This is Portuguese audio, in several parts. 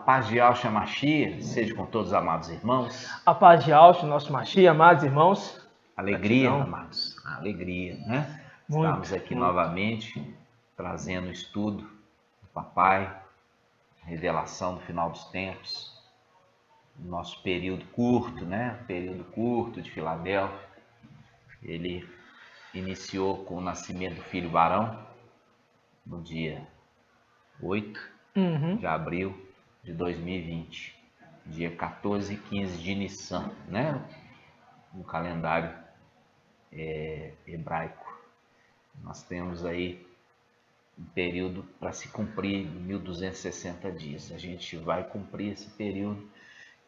paz de Yahshua Mashiach seja com todos os amados irmãos. A paz de Yahshua, nosso Mashiach, amados irmãos. Alegria, Gratidão. amados. Alegria, né? Muito, Estamos aqui muito. novamente trazendo o estudo do Papai, revelação do final dos tempos, nosso período curto, né? Período curto de Filadélfia. Ele iniciou com o nascimento do filho Barão no dia 8 de abril de 2020, dia 14 e 15 de Nissan, né? No calendário hebraico. Nós temos aí um período para se cumprir, 1260 dias. A gente vai cumprir esse período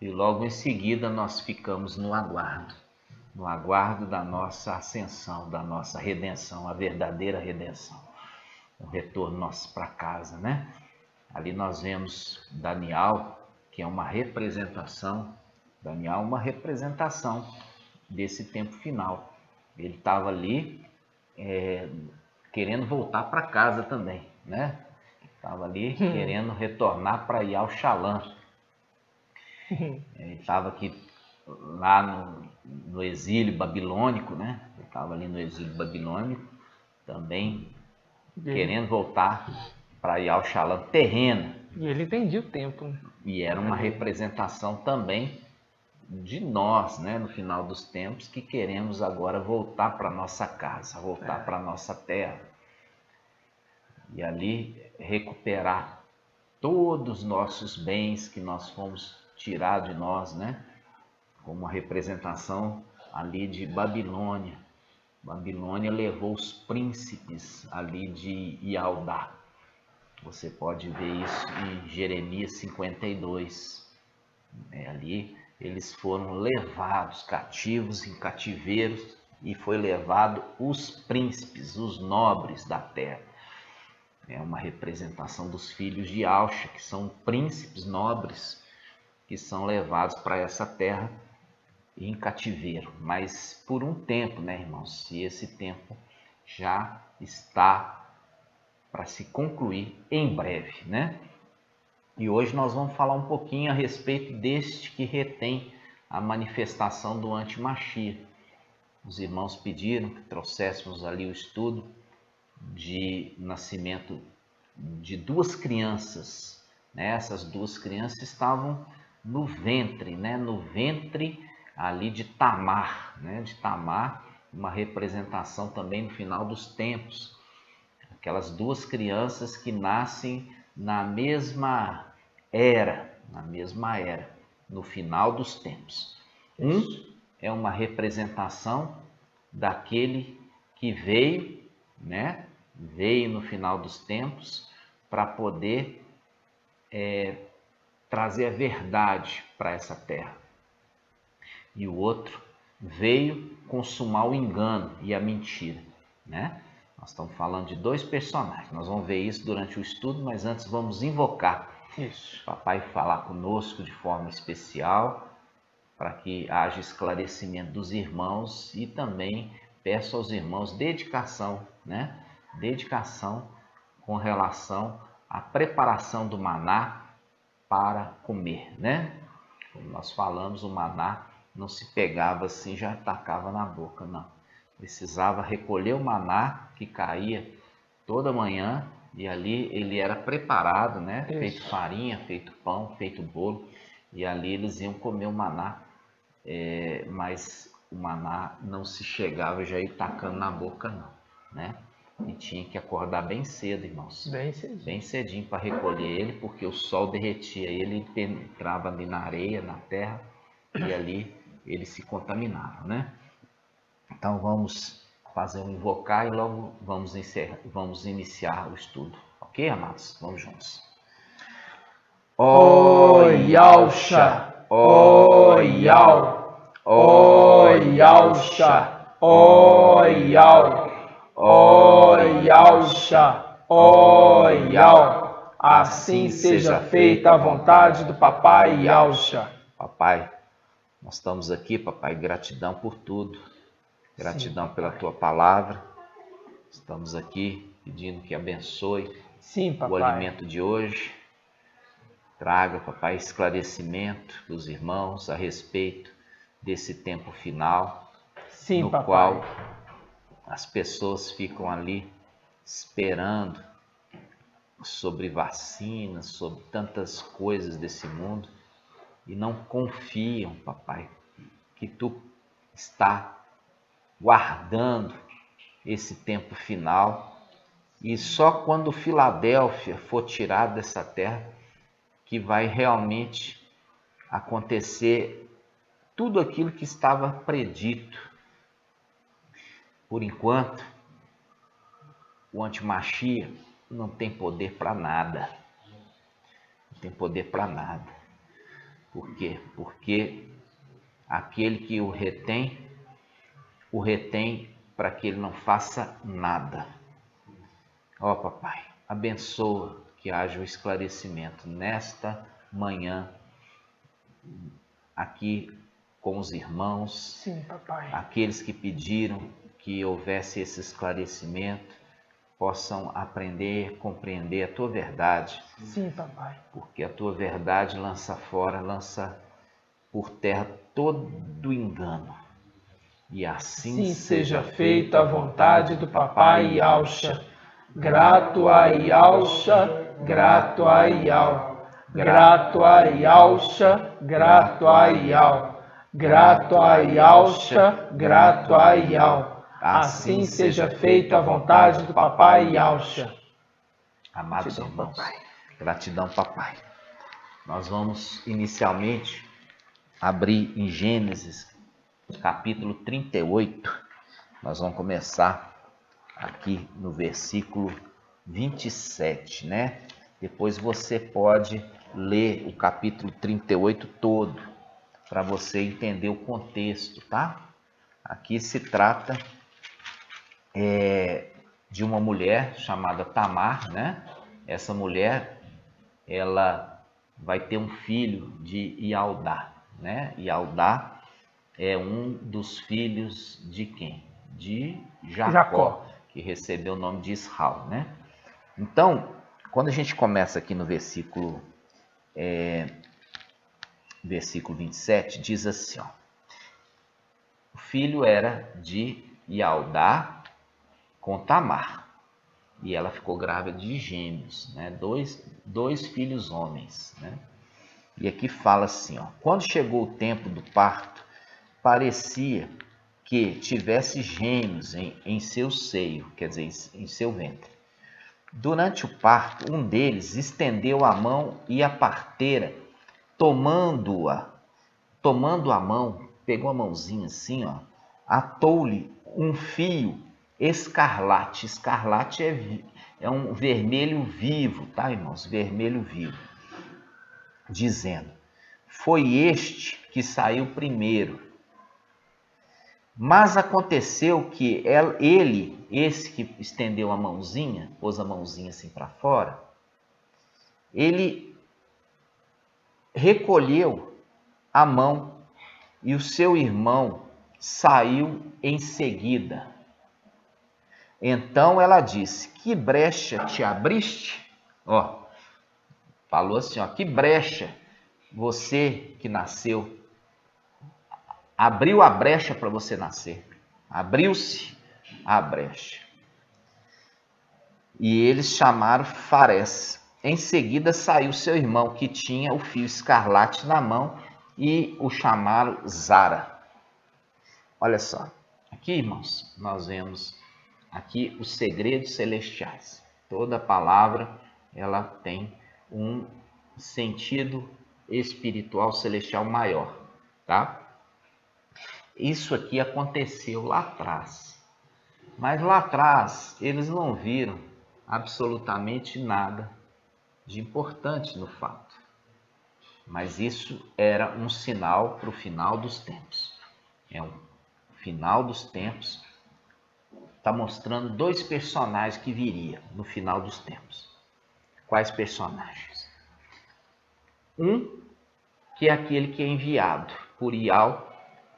e logo em seguida nós ficamos no aguardo da nossa ascensão, da nossa redenção, a verdadeira redenção, o retorno nosso para casa, né? Ali nós vemos Daniel, que é uma representação, desse tempo final. Ele estava ali querendo voltar para casa também, né? Estava ali querendo retornar para Yahushalam. Ele estava aqui lá no exílio babilônico, né? Ele estava ali no exílio babilônico também, querendo voltar para Yahushalam terreno. E ele entendia o tempo, né? E era uma representação também de nós, né, no final dos tempos, que queremos agora voltar para nossa casa, voltar para nossa terra. E ali recuperar todos os nossos bens que nós fomos tirar de nós, né? Como uma representação ali de Babilônia. Babilônia levou os príncipes ali de Ialdá. Você pode ver isso em Jeremias 52. Ali eles foram levados cativos em cativeiros e foi levado os príncipes, os nobres da terra. É uma representação dos filhos de Yahshua, que são príncipes nobres que são levados para essa terra em cativeiro. Mas por um tempo, né, irmãos? E esse tempo já está para se concluir em breve, né? E hoje nós vamos falar um pouquinho a respeito deste que retém a manifestação do anti-Mashiach. Os irmãos pediram que trouxéssemos ali o estudo de nascimento de duas crianças, né? Essas duas crianças estavam no ventre, né? No ventre ali de Tamar, né? De Tamar, uma representação também no final dos tempos. Aquelas duas crianças que nascem na mesma era, no final dos tempos. Um é uma representação daquele que veio, né? Veio no final dos tempos para poder trazer a verdade para essa terra. E o outro veio consumar o engano e a mentira, né? Nós estamos falando de dois personagens. Nós vamos ver isso durante o estudo, mas antes vamos invocar o Papai falar conosco de forma especial, para que haja esclarecimento dos irmãos, e também peço aos irmãos dedicação, né? Dedicação com relação à preparação do maná para comer, né? Como nós falamos, o maná não se pegava assim, já tacava na boca, não. Precisava recolher o maná que caía toda manhã, e ali ele era preparado, né? Feito farinha, feito pão, feito bolo, e ali eles iam comer o maná, mas o maná não se chegava já ir tacando na boca, não, né? E tinha que acordar bem cedo, irmãos. Bem cedinho para recolher ele, porque o sol derretia ele, penetrava ali na areia, na terra, e ali ele se contaminava, né? Então vamos fazer um invocar e logo vamos iniciar o estudo. Ok, amados? Vamos juntos. Ó Yahshua, ó Yahweh, ó Yahshua, ó Yahweh, ó Yahshua, ó Yahweh. Assim seja feita a vontade do Papai Yahshua. Papai, nós estamos aqui, Papai, gratidão por tudo. Gratidão pela tua palavra. Estamos aqui pedindo que abençoe o alimento de hoje. Traga, papai, esclarecimento dos irmãos a respeito desse tempo final, Sim, no papai. qual as pessoas ficam ali esperando sobre vacinas, sobre tantas coisas desse mundo e não confiam, papai, que tu está guardando esse tempo final e só quando Filadélfia for tirada dessa terra que vai realmente acontecer tudo aquilo que estava predito. Por enquanto, o antimachia não tem poder para nada. Não tem poder para nada. Por quê? Porque aquele que o retém para que ele não faça nada. Ó, papai, abençoa que haja o esclarecimento nesta manhã aqui com os irmãos. Sim, papai. Aqueles que pediram que houvesse esse esclarecimento possam aprender, compreender a tua verdade. Sim, papai. Porque a tua verdade lança fora, lança por terra todo engano. E assim Sim seja feita a vontade do papai Yalcha. Grato a Yalcha, grato a Yal. Grato a Yalcha, grato a Yal. Grato a Yalcha, grato a Yal. Assim seja feita a vontade do papai Yalcha. Amados irmãos, gratidão, papai. Nós vamos inicialmente abrir em Gênesis, capítulo 38. Nós vamos começar aqui no versículo 27, né? Depois você pode ler o capítulo 38 todo, para você entender o contexto, tá? Aqui se trata de uma mulher chamada Tamar, né? Essa mulher, ela vai ter um filho de Ialdá, né? Ialdá é um dos filhos de quem? De Jacó, que recebeu o nome de Israel, né? Então, quando a gente começa aqui no versículo 27, diz assim, ó, o filho era de Ialdá com Tamar, e ela ficou grávida de gêmeos, né? Dois filhos homens, né? E aqui fala assim, ó, quando chegou o tempo do parto, parecia que tivesse gêmeos em seu seio, quer dizer, em seu ventre. Durante o parto, um deles estendeu a mão e a parteira, tomando a mão, pegou a mãozinha assim, ó, atou-lhe um fio escarlate. Escarlate é um vermelho vivo, tá, irmãos? Vermelho vivo. Dizendo, foi este que saiu primeiro. Mas aconteceu que esse que estendeu a mãozinha, pôs a mãozinha assim para fora, ele recolheu a mão e o seu irmão saiu em seguida. Então ela disse, que brecha te abriste? Ó, falou assim, ó, que brecha você que nasceu, abriu a brecha para você nascer. Abriu-se a brecha. E eles chamaram Farés. Em seguida saiu seu irmão, que tinha o fio escarlate na mão, e o chamaram Zara. Olha só, aqui, irmãos, nós vemos aqui os segredos celestiais. Toda palavra, ela tem um sentido espiritual celestial maior, tá? Isso aqui aconteceu lá atrás. Mas lá atrás, eles não viram absolutamente nada de importante no fato. Mas isso era um sinal para o final dos tempos. É um final dos tempos. Está mostrando dois personagens que viriam no final dos tempos. Quais personagens? Um, que é aquele que é enviado por Ial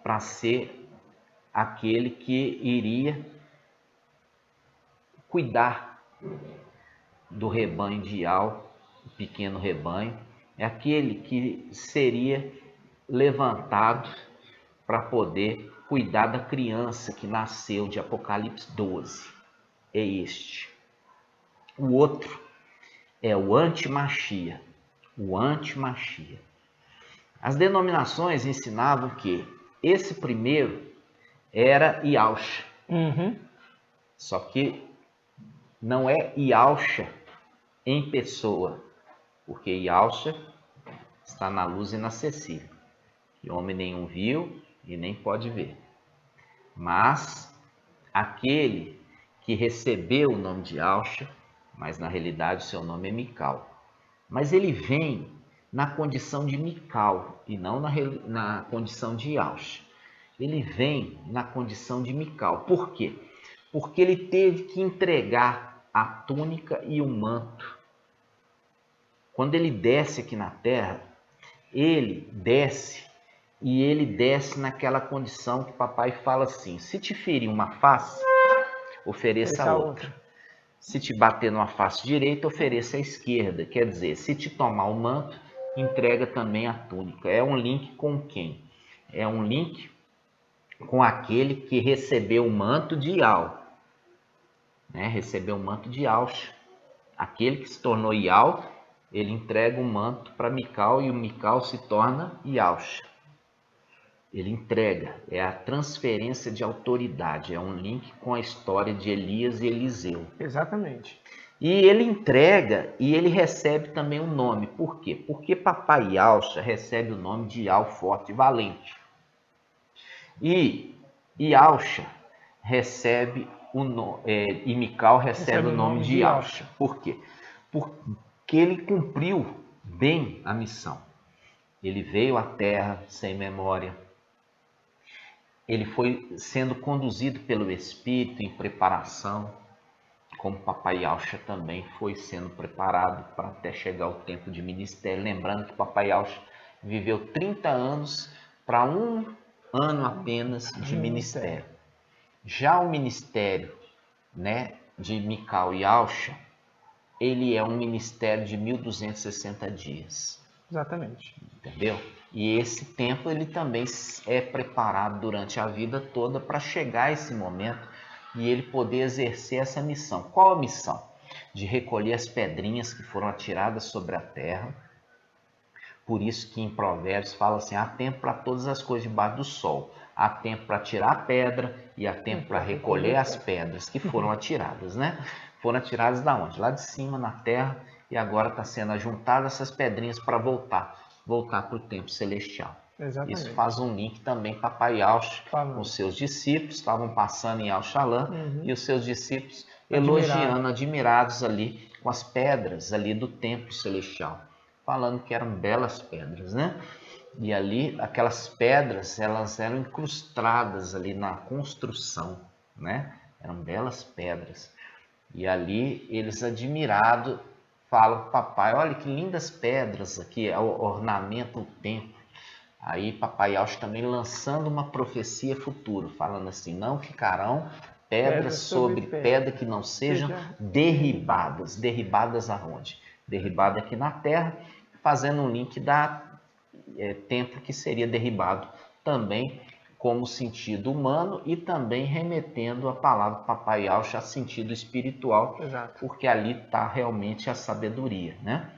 para ser aquele que iria cuidar do rebanho de Ial, o pequeno rebanho. é aquele que seria levantado para poder cuidar da criança que nasceu, de Apocalipse 12. É este. O outro é o antimachia. O antimachia. As denominações ensinavam que esse primeiro era Yahshua. Só que não é Yahshua em pessoa, porque Yahshua está na luz inacessível, que homem nenhum viu e nem pode ver. Mas aquele que recebeu o nome de Yahshua, mas na realidade o seu nome é Mical. Mas ele vem na condição de Mical e não na condição de Yahshua. Ele vem na condição de Mical. Por quê? Porque ele teve que entregar a túnica e o manto. Quando ele desce aqui na terra, ele desce e ele desce naquela condição que o papai fala assim: se te ferir uma face, ofereça a outra. Se te bater numa face direita, ofereça a esquerda. Quer dizer, se te tomar o manto, entrega também a túnica. É um link com quem? É um link com aquele que recebeu o manto de Yahweh, né? Recebeu o manto de Yahshua. Aquele que se tornou Yahweh, ele entrega o manto para Mical e o Mical se torna Yahshua. Ele entrega, é a transferência de autoridade, é um link com a história de Elias e Eliseu. Exatamente. E ele entrega e ele recebe também um nome. Por quê? Porque papai Yahshua recebe o nome de Yahweh forte e valente. E Yahshua recebe e Mical recebe o nome de Yahshua. Por quê? Porque ele cumpriu bem a missão. Ele veio à terra sem memória. Ele foi sendo conduzido pelo Espírito em preparação, como papai Yahshua também foi sendo preparado para até chegar o tempo de ministério. Lembrando que papai Yahshua viveu 30 anos para 1 ano apenas de ministério. Já o ministério, né, de Mical e Yahshua, ele é um ministério de 1260 dias. Exatamente. Entendeu? E esse tempo ele também é preparado durante a vida toda para chegar a esse momento e ele poder exercer essa missão. Qual a missão? De recolher as pedrinhas que foram atiradas sobre a terra. Por isso que em Provérbios fala assim: há tempo para todas as coisas debaixo do sol. Há tempo para tirar a pedra e há tempo para recolher as pedras que foram atiradas, né? Foram atiradas da onde? Lá de cima, na terra, e agora está sendo ajuntadas essas pedrinhas para voltar para o tempo celestial. Exatamente. Isso faz um link também para papai Yahshua com os seus discípulos, estavam passando em Al-Shalom, e os seus discípulos elogiando, admirados ali com as pedras ali do templo celestial, falando que eram belas pedras, né? E ali, aquelas pedras, elas eram incrustadas ali na construção, né? Eram belas pedras. E ali, eles admirados, falam para o papai: olha que lindas pedras aqui, ornamento do templo. Aí papai Yahshua também lançando uma profecia futura, falando assim: não ficarão pedras sobre pedra que não sejam derribadas. Derribadas aonde? Derribada aqui na terra, fazendo um link da templo que seria derribado também como sentido humano e também remetendo a palavra papai Yahshua a sentido espiritual. Exato. Porque ali está realmente a sabedoria, né?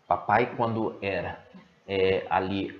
Papai, quando era ali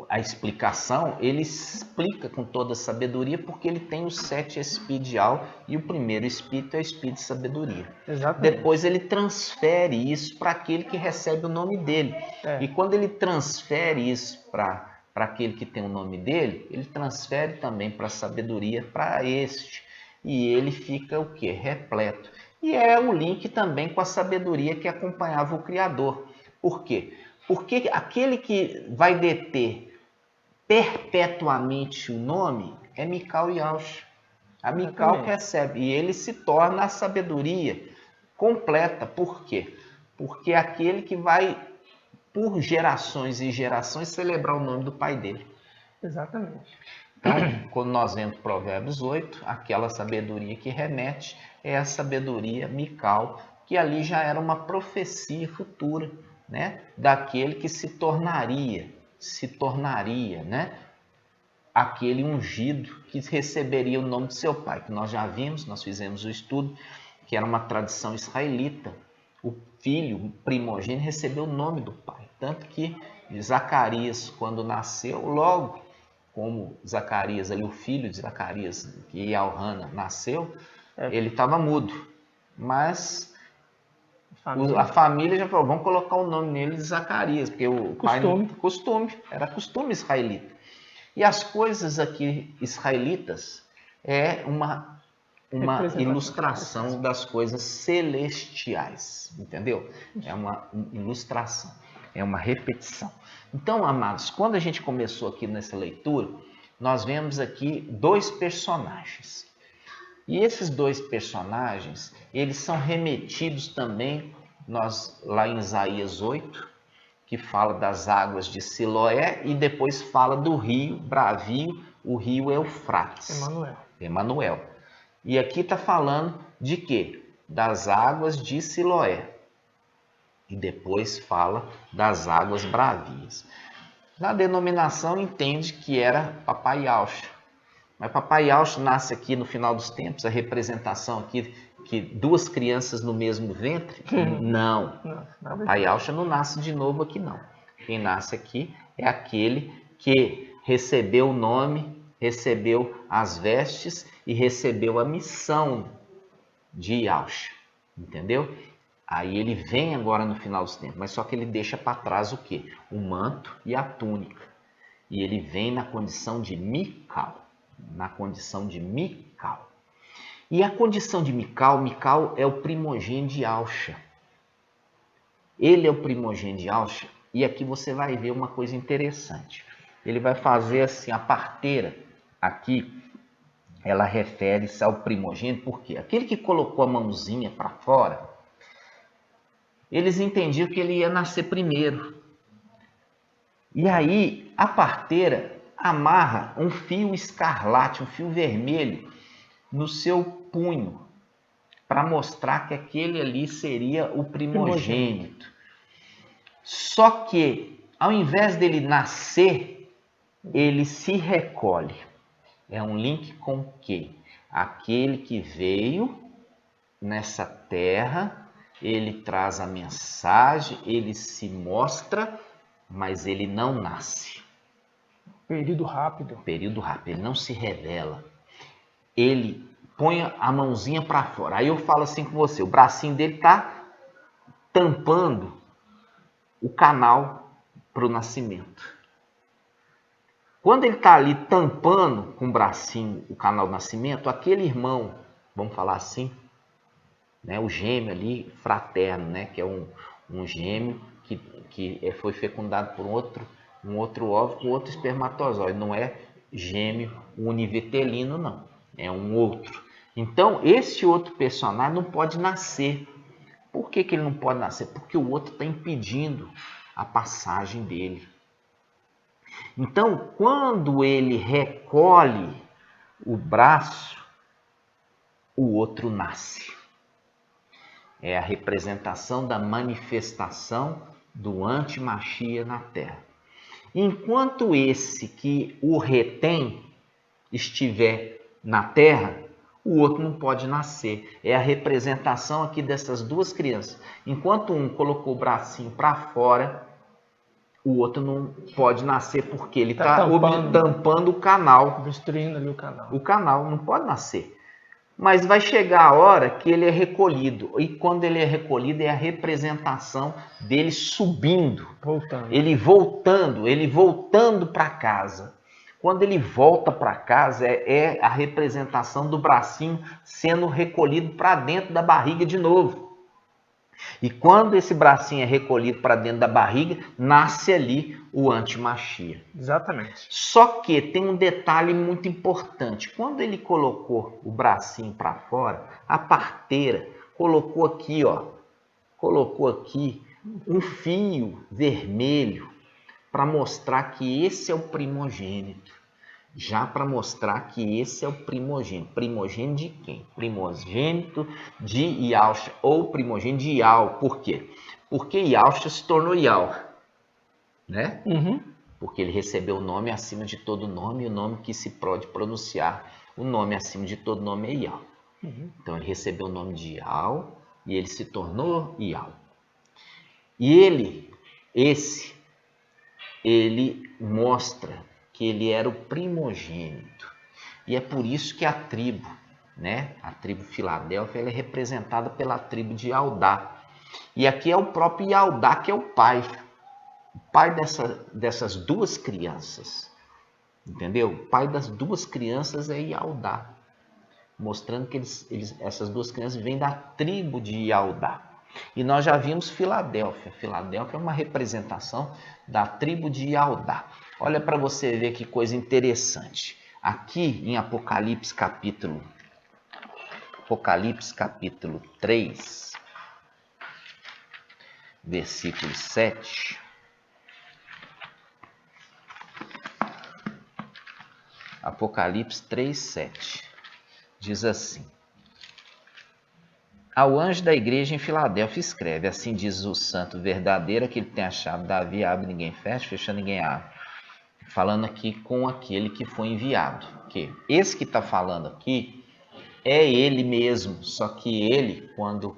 a explicação, ele explica com toda a sabedoria, porque ele tem os 7 espíritos de Yahweh, e o primeiro espírito é o espírito de sabedoria. Exatamente. Depois ele transfere isso para aquele que recebe o nome dele. E quando ele transfere isso para aquele que tem o nome dele, ele transfere também para a sabedoria para este. E ele fica o quê? Repleto. E é o link também com a sabedoria que acompanhava o Criador. Por quê? Porque aquele que vai deter perpetuamente o nome é Mical e Yahshua. A Mical recebe e ele se torna a sabedoria completa. Por quê? Porque é aquele que vai, por gerações e gerações, celebrar o nome do pai dele. Exatamente. Então, quando nós vemos Provérbios 8, aquela sabedoria que remete é a sabedoria Mical, que ali já era uma profecia futura né, daquele que se tornaria, né, aquele ungido que receberia o nome de seu pai, que nós já vimos, nós fizemos o estudo, que era uma tradição israelita. O filho primogênito recebeu o nome do pai, tanto que Zacarias, quando nasceu, logo como Zacarias, ali, o filho de Zacarias, que Ialhana, nasceu, ele estava mudo, mas a família já falou, vamos colocar o nome nele de Zacarias, porque o era costume israelita. E as coisas aqui israelitas é uma ilustração das coisas celestiais, entendeu? É uma ilustração, é uma repetição. Então, amados, quando a gente começou aqui nessa leitura, nós vemos aqui dois personagens. E esses dois personagens, eles são remetidos também, lá em Isaías 8, que fala das águas de Siloé, e depois fala do rio bravio, o rio Eufrates. Emanuel. E aqui está falando de quê? Das águas de Siloé. E depois fala das águas bravias. Na denominação entende que era Papai Yahshua. Mas Papai Yahshua nasce aqui no final dos tempos, a representação aqui, que duas crianças no mesmo ventre? Não. Papai Yahshua não nasce de novo aqui, não. Quem nasce aqui é aquele que recebeu o nome, recebeu as vestes e recebeu a missão de Yahshua. Entendeu? Aí ele vem agora no final dos tempos, mas só que ele deixa para trás o quê? O manto e a túnica. E ele vem na condição de Mical. E a condição de Mical é o primogênito de Yahshua. Ele é o primogênito de Yahshua, e aqui você vai ver uma coisa interessante. Ele vai fazer assim, a parteira aqui, ela refere-se ao primogênito, porque aquele que colocou a mãozinha para fora, eles entendiam que ele ia nascer primeiro. E aí a parteira amarra um fio escarlate, um fio vermelho no seu punho, para mostrar que aquele ali seria o primogênito. Só que, ao invés dele nascer, ele se recolhe. É um link com o quê? Aquele que veio nessa terra, ele traz a mensagem, ele se mostra, mas ele não nasce. Período rápido, ele não se revela. Ele põe a mãozinha para fora. Aí eu falo assim com você, o bracinho dele está tampando o canal para o nascimento. Quando ele está ali tampando com o bracinho o canal do nascimento, aquele irmão, vamos falar assim, né, o gêmeo ali, fraterno, né, que é um gêmeo que foi fecundado por um outro óvulo com outro espermatozoide. Não é gêmeo univetelino, não. É um outro. Então, esse outro personagem não pode nascer. Por que ele não pode nascer? Porque o outro está impedindo a passagem dele. Então, quando ele recolhe o braço, o outro nasce. É a representação da manifestação do anti-Machia na Terra. Enquanto esse que o retém estiver na Terra, o outro não pode nascer. É a representação aqui dessas duas crianças. Enquanto um colocou o bracinho para fora, o outro não pode nascer porque ele está tampando o canal. Obstruindo ali o canal. O canal não pode nascer. Mas vai chegar a hora que ele é recolhido. E quando ele é recolhido, é a representação dele subindo. Ele voltando para casa. Quando ele volta para casa, é a representação do bracinho sendo recolhido para dentro da barriga de novo. E quando esse bracinho é recolhido para dentro da barriga, nasce ali o anti-Machia. Exatamente. Só que tem um detalhe muito importante. Quando ele colocou o bracinho para fora, a parteira colocou aqui um fio vermelho para mostrar que esse é o primogênito. já para mostrar que esse é o primogênito. Primogênito de quem? Primogênito de Yahusha, ou primogênito de Yah. Por quê? Porque Yahusha se tornou Yah, né? Porque ele recebeu o nome acima de todo nome, e o nome que se pode pronunciar. O nome acima de todo nome é Yah. Então ele recebeu o nome de Yah e ele se tornou Yah. E ele mostra que ele era o primogênito. E é por isso que a tribo, né, a tribo Filadélfia, ela é representada pela tribo de Judá. E aqui é o próprio Judá que é o pai dessas duas crianças. Entendeu? O pai das duas crianças é Judá, mostrando que essas duas crianças vêm da tribo de Judá. E nós já vimos Filadélfia. Filadélfia é uma representação da tribo de Judá. Olha para você ver que coisa interessante. Aqui em Apocalipse capítulo 3, versículo 7. Apocalipse 3, 7. Diz assim: ao anjo da igreja em Filadélfia escreve, assim diz o santo verdadeiro, que ele tem a chave Davi, abre ninguém fecha, fecha ninguém abre. Falando aqui com aquele que foi enviado. Que esse que está falando aqui é ele mesmo, só que ele, quando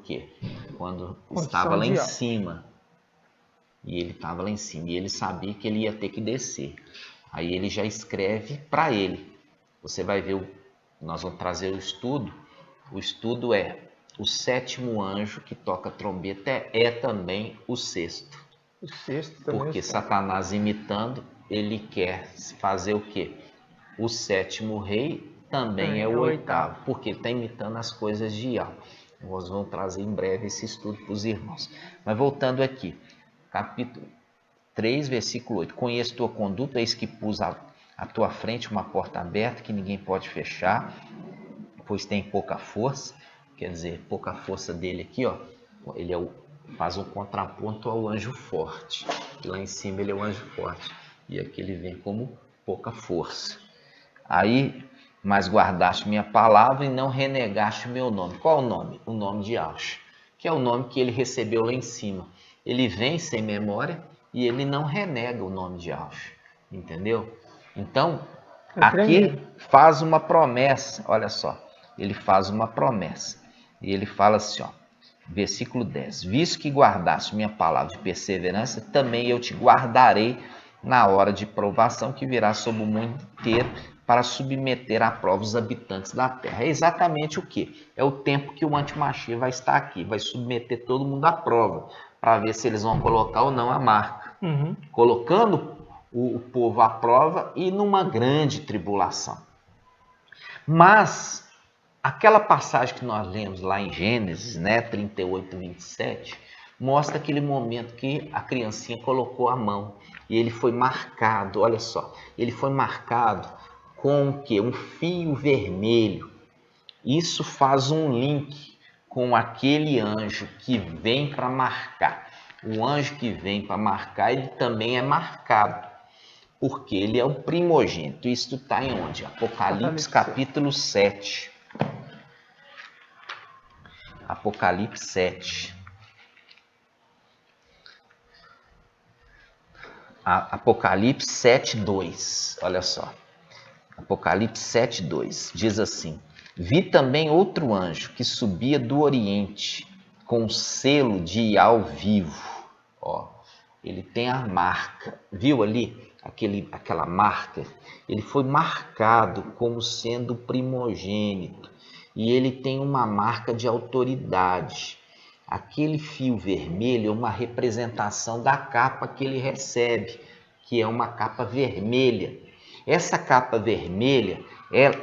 estava lá em cima. E ele estava lá em cima, e ele sabia que ele ia ter que descer. Aí ele já escreve para ele. Você vai ver, nós vamos trazer o estudo. O estudo é o sétimo anjo que toca trombeta é também o sexto. O sexto também. Porque Satanás imitando, ele quer fazer o quê? O sétimo rei também é o oitavo, porque ele está imitando as coisas de Yah. Nós vamos trazer em breve esse estudo para os irmãos. Mas voltando aqui, capítulo 3, versículo 8. Conheço tua conduta, eis que pus à tua frente uma porta aberta que ninguém pode fechar, pois tem pouca força. Quer dizer, pouca força dele aqui, ó. Ele faz um contraponto ao anjo forte. Lá em cima ele é o anjo forte. E aqui ele vem como pouca força. Aí, mas guardaste minha palavra e não renegaste o meu nome. Qual o nome? O nome de Yahusha, que é o nome que ele recebeu lá em cima. Ele vem sem memória e ele não renega o nome de Yahusha. Entendeu? Então, aqui faz uma promessa. Olha só, ele faz uma promessa. E ele fala assim, ó, versículo 10. Visto que guardaste minha palavra de perseverança, também eu te guardarei na hora de provação que virá sobre o mundo inteiro para submeter à prova os habitantes da terra. É exatamente o que? É o tempo que o Antimachia vai estar aqui, vai submeter todo mundo à prova, para ver se eles vão colocar ou não a marca. Colocando o povo à prova e numa grande tribulação. Mas aquela passagem que nós lemos lá em Gênesis, né, 38, 27, mostra aquele momento que a criancinha colocou a mão e ele foi marcado, olha só, ele foi marcado com o quê? Um fio vermelho. Isso faz um link com aquele anjo que vem para marcar. O anjo que vem para marcar, ele também é marcado, porque ele é o primogênito. Isso está em onde? Apocalipse capítulo 7. Apocalipse 7. Apocalipse 7:2. Olha só. Apocalipse 7:2 diz assim: vi também outro anjo que subia do Oriente com o selo de Yah vivo. Ó, ele tem a marca. Viu ali aquela marca? Ele foi marcado como sendo primogênito. E ele tem uma marca de autoridade. Aquele fio vermelho é uma representação da capa que ele recebe, que é uma capa vermelha. Essa capa vermelha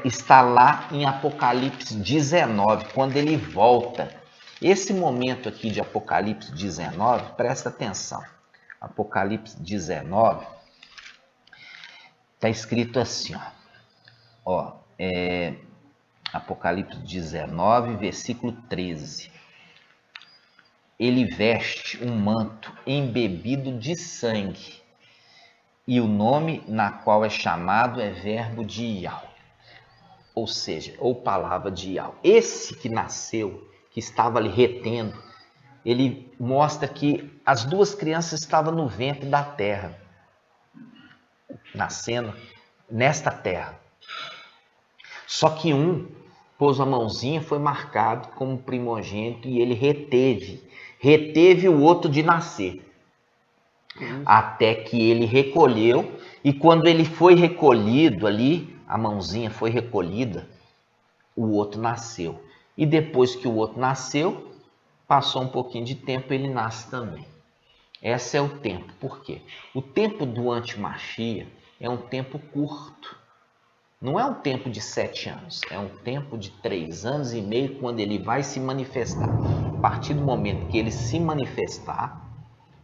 está lá em Apocalipse 19, quando ele volta. Esse momento aqui de Apocalipse 19, presta atenção. Apocalipse 19, está escrito assim, ó, Apocalipse 19, versículo 13. Ele veste um manto embebido de sangue e o nome na qual é chamado é verbo de Ial, ou seja, ou palavra de Ial. Esse que nasceu, que estava ali retendo, ele mostra que as duas crianças estavam no ventre da terra, nascendo nesta terra. Só que um pôs a mãozinha, foi marcado como primogênito e ele reteve o outro de nascer. Até que ele recolheu, e quando ele foi recolhido ali, a mãozinha foi recolhida, o outro nasceu. E depois que o outro nasceu, passou um pouquinho de tempo, ele nasce também. Esse é o tempo. Por quê? O tempo do antimachia é um tempo curto. Não é um tempo de 7 anos, é um tempo de 3 anos e meio, quando ele vai se manifestar. A partir do momento que ele se manifestar,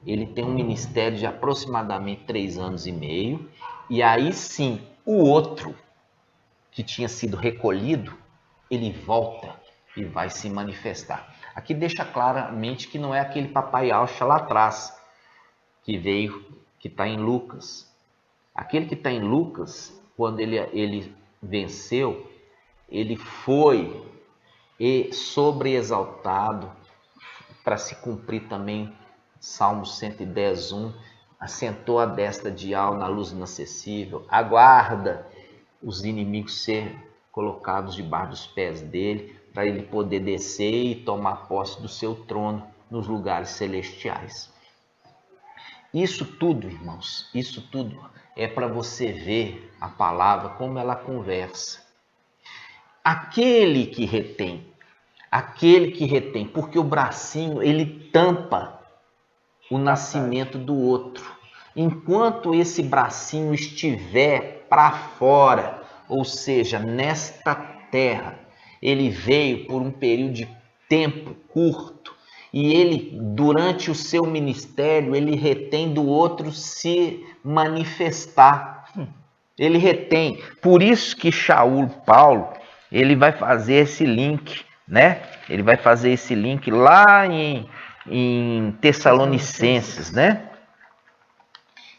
ele tem um ministério de aproximadamente 3 anos e meio, e aí sim, o outro que tinha sido recolhido, ele volta e vai se manifestar. Aqui deixa claramente que não é aquele papai Alcha lá atrás, que veio, que está em Lucas. Aquele que está em Lucas, quando ele venceu, ele foi sobreexaltado, para se cumprir também Salmo 110:1, assentou à destra de Ial na luz inacessível, aguarda os inimigos ser colocados debaixo dos pés dele, para ele poder descer e tomar posse do seu trono nos lugares celestiais. Isso tudo, irmãos, isso tudo é para você ver a palavra como ela conversa. Aquele que retém, porque o bracinho ele tampa o nascimento do outro. Enquanto esse bracinho estiver para fora, ou seja, nesta terra, ele veio por um período de tempo curto, e ele, durante o seu ministério, ele retém do outro se manifestar. Ele retém. Por isso que Paulo, ele vai fazer esse link, né? Ele vai fazer esse link lá em Tessalonicenses, né?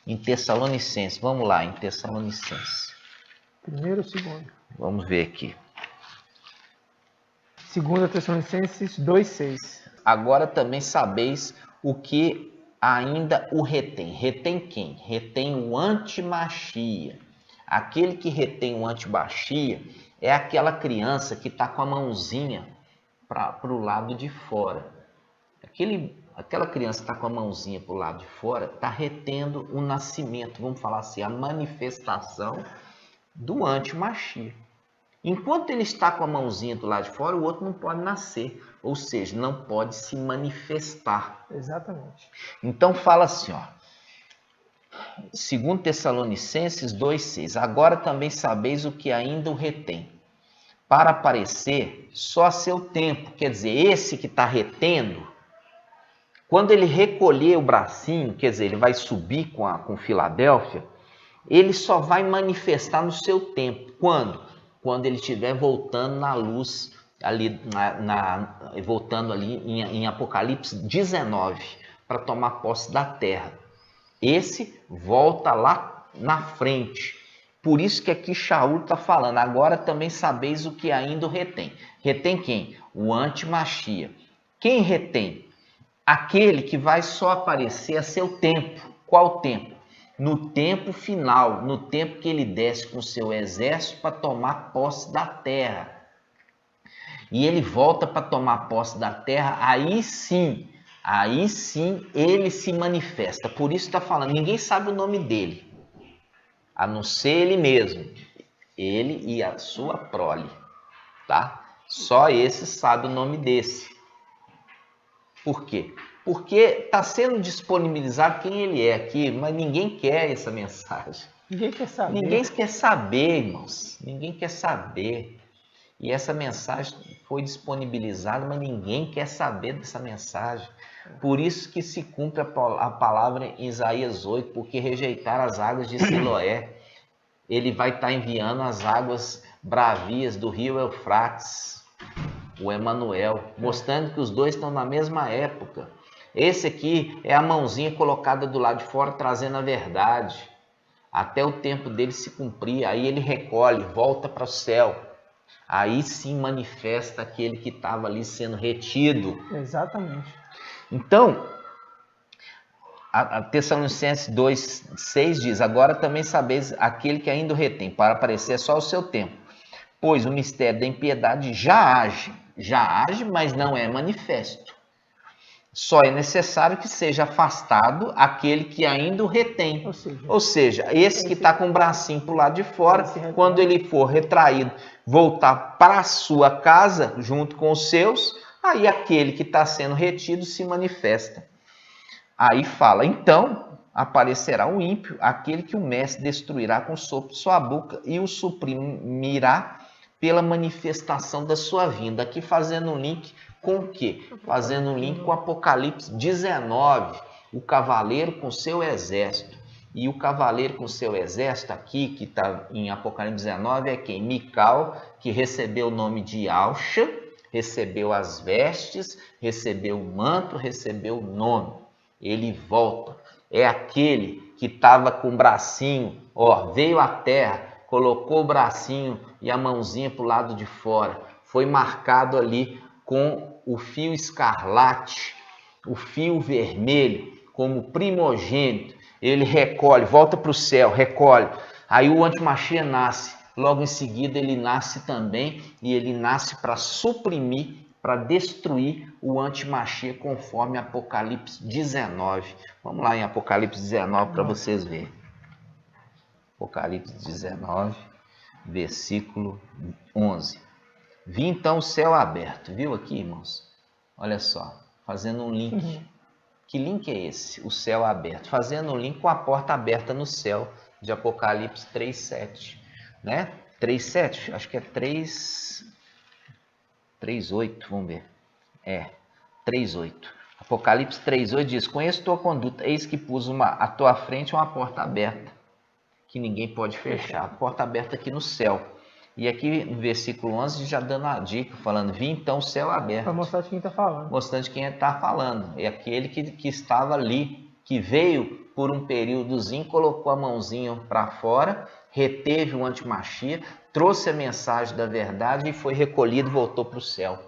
Em Tessalonicenses, vamos lá, em Tessalonicenses. Primeiro ou segundo? Vamos ver aqui. 2 Tessalonicenses 2:6. Agora também sabeis o que ainda o retém. Retém quem? Retém o antimachia. Aquele que retém o antimachia é aquela criança que está com a mãozinha para o lado de fora. Aquela criança que está com a mãozinha para o lado de fora está retendo o nascimento, vamos falar assim, a manifestação do antimachia. Enquanto ele está com a mãozinha do lado de fora, o outro não pode nascer, ou seja, não pode se manifestar. Exatamente. Então fala assim, ó, 2 Tessalonicenses 2:6, agora também sabeis o que ainda o retém, para aparecer só a seu tempo. Quer dizer, esse que está retendo, quando ele recolher o bracinho, quer dizer, ele vai subir com Filadélfia, ele só vai manifestar no seu tempo. Quando? Quando ele estiver voltando na luz, ali, voltando ali em Apocalipse 19, para tomar posse da terra. Esse volta lá na frente. Por isso que aqui Shaul está falando, agora também sabeis o que ainda o retém. Retém quem? O antimachia. Quem retém? Aquele que vai só aparecer a seu tempo. Qual tempo? No tempo final, no tempo que ele desce com seu exército para tomar posse da terra. E ele volta para tomar posse da terra, aí sim ele se manifesta. Por isso está falando, ninguém sabe o nome dele, a não ser ele mesmo, ele e a sua prole, tá? Só esse sabe o nome desse. Por quê? Porque está sendo disponibilizado quem ele é aqui, mas ninguém quer essa mensagem. Ninguém quer saber. Ninguém quer saber, irmãos. Ninguém quer saber. E essa mensagem foi disponibilizada, mas ninguém quer saber dessa mensagem. Por isso que se cumpre a palavra em Isaías 8, porque rejeitaram as águas de Siloé. Ele vai estar enviando as águas bravias do rio Eufrates, o Emanuel, mostrando que os dois estão na mesma época. Esse aqui é a mãozinha colocada do lado de fora, trazendo a verdade. até o tempo dele se cumprir. Aí ele recolhe, volta para o céu. Aí sim manifesta aquele que estava ali sendo retido. Exatamente. Então, a Tessalonicenses 2,6 diz: agora também sabeis aquele que ainda o retém, para aparecer só o seu tempo. Pois o mistério da impiedade já age, mas não é manifesto. Só é necessário que seja afastado aquele que ainda o retém. Ou seja, esse que está com o bracinho para o lado de fora, quando ele for retraído, voltar para a sua casa, junto com os seus, aí aquele que está sendo retido se manifesta. Aí fala, então aparecerá o ímpio, aquele que o mestre destruirá com o sopro de sua boca e o suprimirá pela manifestação da sua vinda. Aqui fazendo um link com o quê? Fazendo um link com Apocalipse 19, o cavaleiro com seu exército. E o cavaleiro com seu exército aqui, que está em Apocalipse 19, é quem? Mical, que recebeu o nome de Alcha, recebeu as vestes, recebeu o manto, recebeu o nome. Ele volta. É aquele que estava com o bracinho, veio à terra, colocou o bracinho e a mãozinha para o lado de fora. Foi marcado ali com o fio escarlate, o fio vermelho, como primogênito. Ele recolhe, volta para o céu, recolhe. Aí o antimachia nasce. Logo em seguida ele nasce também, e ele nasce para suprimir, para destruir o antimachia, conforme Apocalipse 19. Vamos lá em Apocalipse 19 para vocês verem. Apocalipse 19, versículo 11. Vi então o céu aberto. Viu aqui, irmãos? Olha só, fazendo um link. Que link é esse? O céu aberto. Fazendo um link com a porta aberta no céu, de Apocalipse 3:7. Né? 3:7? Acho que é 3:8, vamos ver. 3:8. Apocalipse 3:8 diz: conheço tua conduta, eis que pus à tua frente uma porta aberta, que ninguém pode fechar. A porta aberta aqui no céu. E aqui no versículo 11 já dando a dica, falando, vi então o céu aberto. Para mostrar de quem está falando. Mostrando de quem está falando. É aquele que estava ali, que veio por um períodozinho, colocou a mãozinha para fora, reteve o antimachia, trouxe a mensagem da verdade e foi recolhido e voltou para o céu.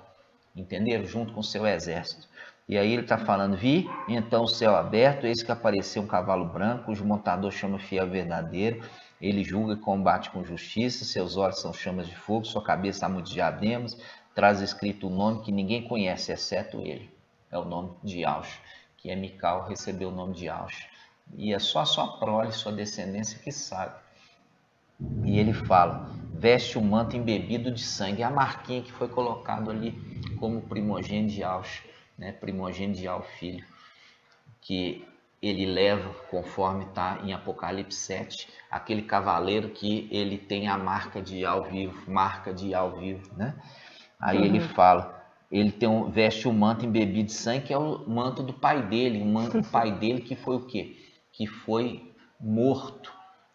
Entenderam? Junto com o seu exército. E aí ele está falando, vi então o céu aberto, eis que apareceu um cavalo branco, cujo montador chama Fiel Verdadeiro. Ele julga e combate com justiça, seus olhos são chamas de fogo, sua cabeça há muitos diademas, traz escrito um nome que ninguém conhece, exceto ele. É o nome de Alcha, que é Mical, recebeu o nome de Alcha. E é só a sua prole, sua descendência que sabe. E ele fala, veste o manto embebido de sangue, é a marquinha que foi colocado ali como primogênito de Alcha, né? Primogênito de Al, filho, que ele leva, conforme está em Apocalipse 7, aquele cavaleiro que ele tem a marca de Al vivo, né? Aí ele fala, ele veste o manto embebido de sangue, que é o manto do pai dele, o pai dele que foi o quê? Que foi morto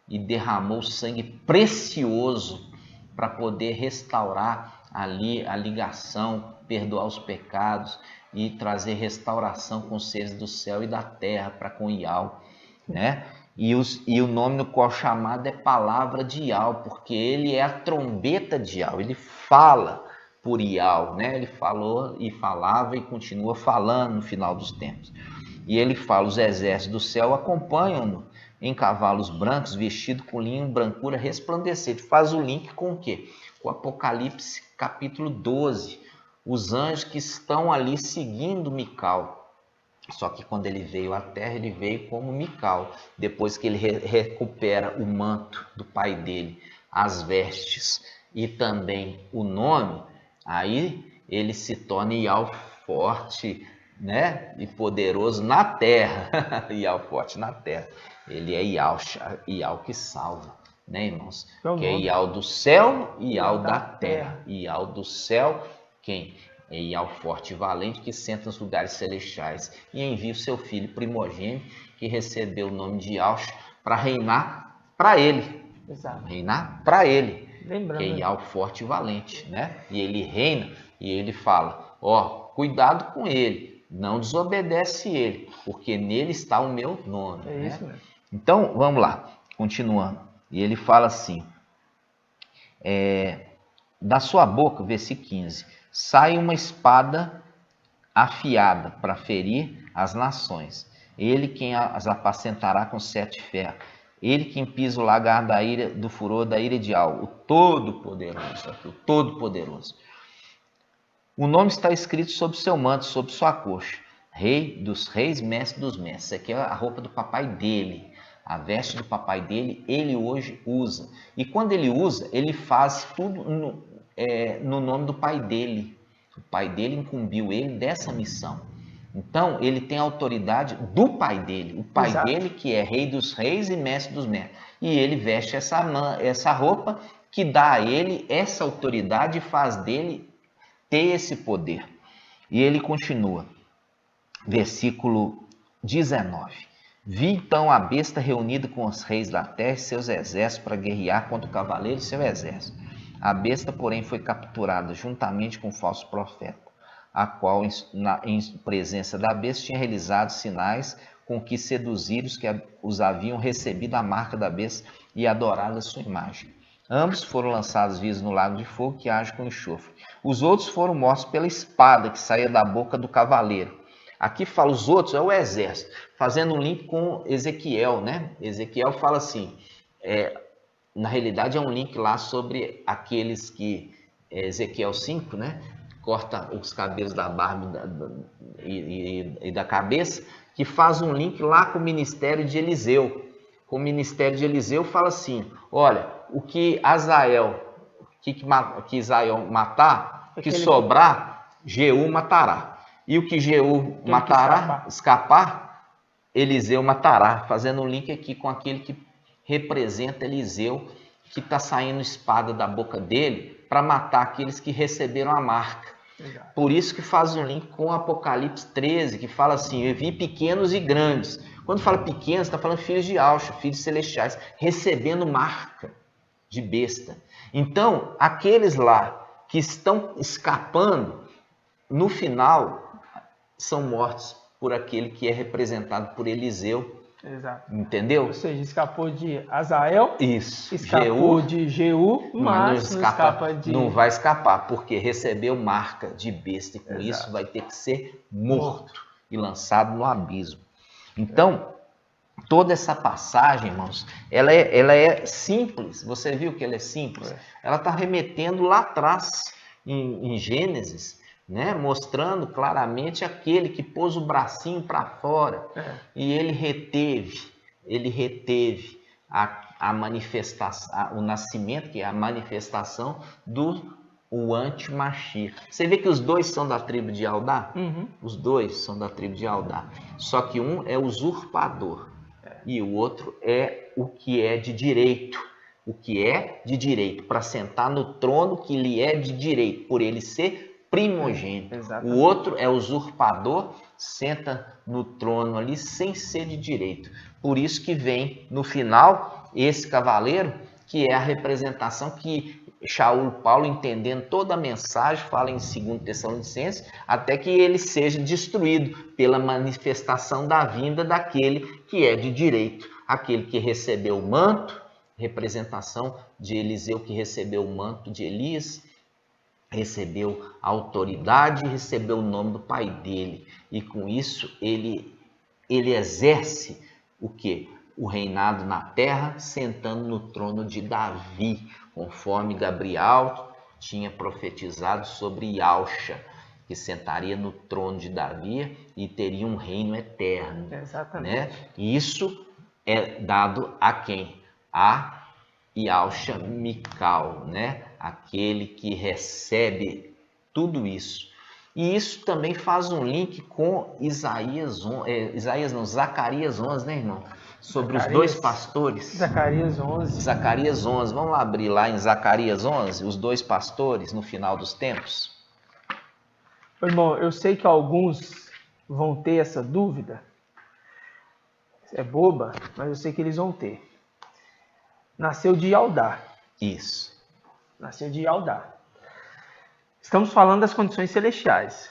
e derramou sangue precioso para poder restaurar ali a ligação, perdoar os pecados e trazer restauração com os seres do céu e da terra para com Ial, né? E o nome no qual chamado é Palavra de Ial, porque ele é a trombeta de Ial, ele fala por Ial, né? Ele falou e falava e continua falando no final dos tempos. E ele fala, os exércitos do céu acompanham-no em cavalos brancos, vestido com linho, brancura resplandecente. Faz o link com o quê? Com Apocalipse capítulo 12. Os anjos que estão ali seguindo Mical. Só que quando ele veio à terra, ele veio como Mical. Depois que ele recupera o manto do pai dele, as vestes e também o nome, aí ele se torna Ial forte, né? E poderoso na terra. Ial forte na terra. Ele é Ial que salva, né, irmãos? Que é Ial do céu e Ial da terra. Ial do céu, quem? É Ial forte e valente, que senta nos lugares celestiais e envia o seu filho primogênito, que recebeu o nome de Alcha, para reinar para ele. Exato. Reinar para ele. Lembrando, que é Ial forte e valente, né? E ele reina e ele fala, cuidado com ele, não desobedece ele, porque nele está o meu nome. É isso mesmo. Então, vamos lá. Continuando. E ele fala assim, da sua boca, versículo 15, sai uma espada afiada para ferir as nações. Ele quem as apacentará com 7 ferros. Ele quem pisa o lagar da ira, do furor da ira ideal. O Todo-Poderoso. O Todo-Poderoso. O nome está escrito sobre seu manto, sobre sua coxa. Rei dos reis, mestre dos mestres. Isso aqui é a roupa do papai dele. A veste do papai dele, ele hoje usa. E quando ele usa, ele faz tudo no nome do pai dele. O pai dele incumbiu ele dessa missão. Então, ele tem a autoridade do pai dele. O pai Exato. dele que é rei dos reis e mestre dos mestres. E ele veste essa roupa que dá a ele essa autoridade e faz dele ter esse poder. E ele continua. Versículo 19. Vi então a besta reunida com os reis da terra e seus exércitos para guerrear contra o cavaleiro e seu exército. A besta, porém, foi capturada juntamente com o falso profeta, a qual, em presença da besta, tinha realizado sinais com que seduziram os que os haviam recebido a marca da besta e adorado a sua imagem. Ambos foram lançados vivos no lago de fogo que age com enxofre. Os outros foram mortos pela espada que saía da boca do cavaleiro. Aqui fala os outros, é o exército, fazendo um link com Ezequiel, né? Ezequiel fala assim, na realidade é um link lá sobre aqueles que, Ezequiel 5, né? Corta os cabelos da barba e da cabeça, que faz um link lá com o ministério de Eliseu. Com o ministério de Eliseu fala assim, olha, o que Israel matar, o que sobrar, Jeú matará. E o que Jeú matará, escapar, Eliseu matará. Fazendo um link aqui com aquele que representa Eliseu, que está saindo espada da boca dele para matar aqueles que receberam a marca. Legal. Por isso que faz um link com Apocalipse 13, que fala assim, eu vi pequenos e grandes. Quando fala pequenos, está falando filhos de Alcha, filhos celestiais, recebendo marca de besta. Então, aqueles lá que estão escapando, no final, são mortos por aquele que é representado por Eliseu. Exato. Entendeu? Ou seja, escapou de Azael, isso. Escapou de Jeú, mas não vai escapar, porque recebeu marca de besta e com Exato. Isso vai ter que ser morto e lançado no abismo. Então, toda essa passagem, irmãos, ela é simples. Você viu que ela é simples? Ela está remetendo lá atrás, em Gênesis, né? Mostrando claramente aquele que pôs o bracinho para fora e ele reteve a manifestação, o nascimento, que é a manifestação do anti-Mashiach. Você vê que os dois são da tribo de Judá? Os dois são da tribo de Judá. Só que um é usurpador e o outro é o que é de direito. O que é de direito, para sentar no trono que lhe é de direito, por ele ser primogênito. Exatamente. O outro é usurpador, senta no trono ali sem ser de direito. Por isso que vem no final esse cavaleiro, que é a representação que Shaul Paulo, entendendo toda a mensagem, fala em 2 Tessalonicenses, até que ele seja destruído pela manifestação da vinda daquele que é de direito, aquele que recebeu o manto, representação de Eliseu que recebeu o manto de Elias, recebeu a autoridade, recebeu o nome do pai dele. E com isso ele exerce o quê? O reinado na terra, sentando no trono de Davi, conforme Gabriel tinha profetizado sobre Yahusha, que sentaria no trono de Davi e teria um reino eterno. Exatamente. Né? E isso é dado a quem? A Yahusha Mikal, né? Aquele que recebe tudo isso. E isso também faz um link com Zacarias 11, né, irmão? Sobre os dois pastores. Zacarias 11. Zacarias 11. Vamos lá abrir lá em Zacarias 11, os dois pastores no final dos tempos. Irmão, eu sei que alguns vão ter essa dúvida. É boba, mas eu sei que eles vão ter. Nasceu de Judá. Isso. Nasceu de Judá. Estamos falando das condições celestiais.